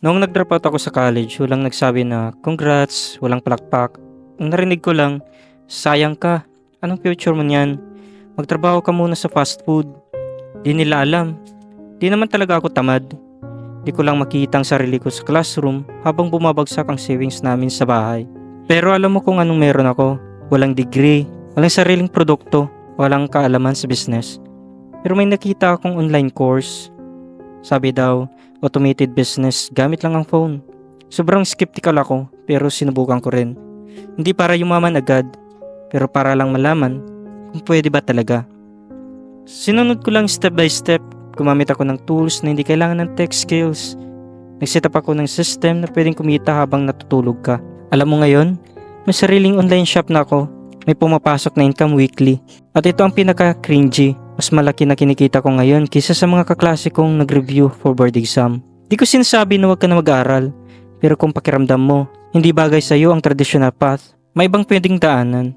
Noong nag-drop out ako sa college, walang nagsabi na congrats, walang palakpak. Ang narinig ko lang, sayang ka. Anong future mo niyan? Magtrabaho ka muna sa fast food. Di nila alam. Di naman talaga ako tamad. Di ko lang makita ang sarili ko sa classroom habang bumabagsak ang savings namin sa bahay. Pero alam mo kung anong meron ako. Walang degree, walang sariling produkto, walang kaalaman sa business. Pero may nakita akong online course. Sabi daw, automated business gamit lang ang phone. Sobrang skeptical ako pero sinubukan ko rin. Hindi para yumaman agad, pero para lang malaman kung pwede ba talaga. Sinunod ko lang step by step. Gumamit ako ng tools na hindi kailangan ng tech skills. Nag-set up ako ng system na pwedeng kumita habang natutulog ka. Alam mo ngayon, may sariling online shop na ako. May pumapasok na income weekly. At ito ang pinaka-cringy. Mas malaki na kinikita ko ngayon kaysa sa mga kaklase kong nag-review for board exam. Di ko sinasabi na huwag ka na mag-aaral. Pero kung pakiramdam mo, hindi bagay sa'yo ang traditional path, may ibang pwedeng daanan.